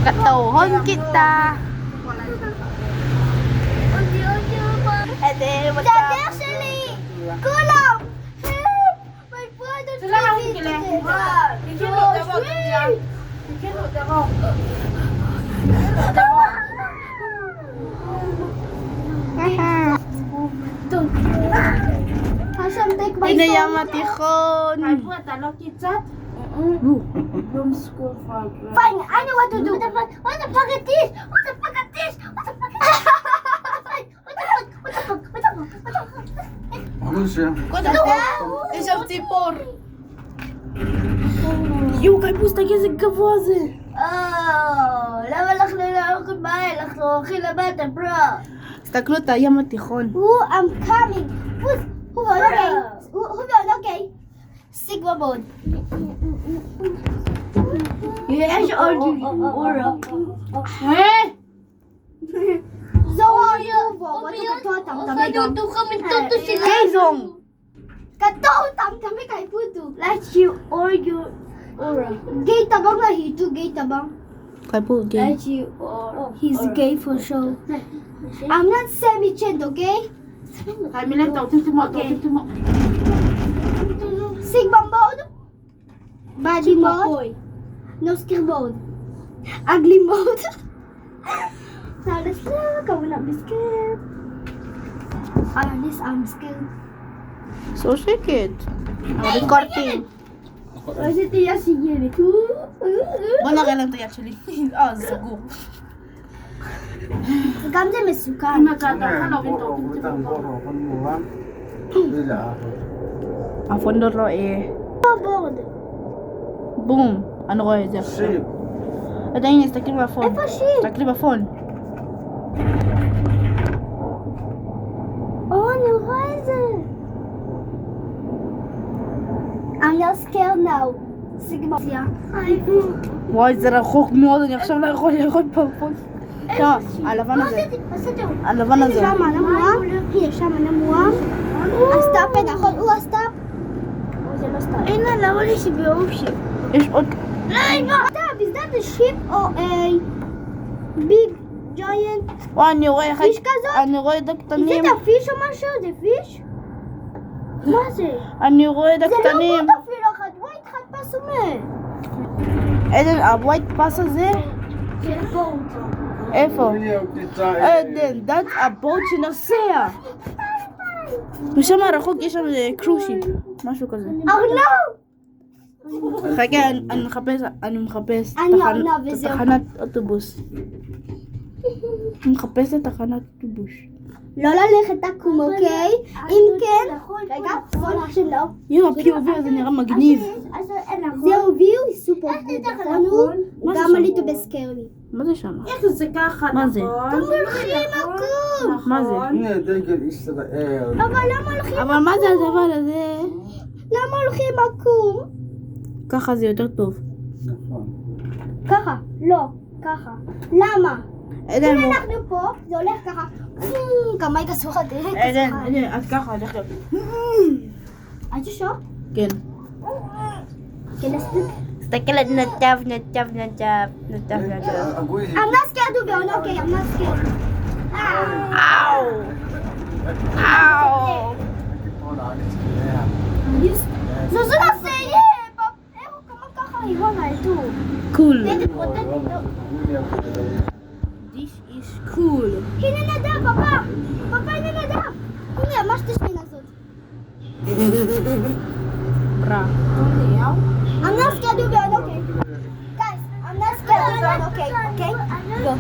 Katuhon kita. Dada sili! Kulang! Help! My brother TV today. Hashem take my Inayama tihon. Fine, I know what to do. What the fuck is this? What the fuck is this? What the fuck is this? What the fuck? Isang tipor. יו, קייפוס, תגיד איזה גבוה זה. למה לך ללכת בעל? אנחנו הולכים למטה, ברו. תסתכלו את הים התיכון. I'm coming. הוא אוקיי. סיגמה בוד. יש עוד אורה. זו אורה. Kaizong. Kataw tam kami kay Puto. Let's you or your aura. Gay tabang na hito, gay tabang. Kaipo, gay. Let's you or he's gay for sure. I'm not semi-chind, okay? Sigma mode. Body mode. No skill mode. Ugly mode. Salas lang, kawin na biscuit. Alis, I'm scared. So שקט. ריקורטים. איזה תהיה שיגרת. בוא נראה להם את היד שלי. זה סגור. גם זה מסוכן. הפון לא רואה. בורד. בום. אני רואה את זה עכשיו. עדיין, תסתכלי בפון. איפה שיפ? תסתכלי בפון. אני רואה את זה. I'm not scared now. סיגמה. וואי, זה רחוק מאוד, אני עכשיו לא יכול לראות בפון. הלבן הזה. הלבן הזה. שם הנמואם. הנה, שם הנמואם. הסטאפ, נכון? הוא הסטאפ. זה לא סטאפ. אין לה, למה לי שביום שיפ? יש עוד... Stop, is that a ship or a big giant וואי, אני רואה fish כזאת? אני רואה את Is הקטנים. it a fish או משהו? זה fish? מה זה? אני רואה את זה לא הקטנים. בוט אפילו אחד, ווייט חד פס ומת. עדן, הווייט פס הזה? זה בוט. איפה? עדן, that's a boat שנוסע. ושם הרחוק יש שם קרושיפ, משהו כזה. ארנב! חכה, אני מחפש אני ארנב וזהו. תחנת אוטובוס. אני מחפש את תחנת אוטובוס. לא ללכת עקום, אוקיי? אם כן, רגע, בוא נחשב לא. יום, ה-POV הזה נראה מגניב. זהו ויו, סופר גוד. הוא גם עליתו בסקרלי. מה זה שם? איך זה ככה, מה זה? נכון? אתם הולכים עקום! מה זה? הנה דגל ישראל. אבל למה הולכים אבל מה זה הדבר הזה? למה הולכים עקום? ככה זה יותר טוב. נכון. ככה, לא, ככה. למה? עדן, אם אנחנו פה, זה הולך ככה. כמה ייכנסו לך דרך? עדן, אז ככה, הולך להיות. את ששו? כן. כן, תסתכל על נתב. I'm not scared to be on, okay, I'm not scared. אאו! אאו! זו נעשה, כמה ככה אירונה, אלתו. קול. פרוטטי, This is cool. הנה נדב, פאפה, הנה נדב. הנה, ממש תשמעי לעשות. ברה. I'm not scared to be on, okay. Guys, I'm not scared to be on, okay, okay? Go.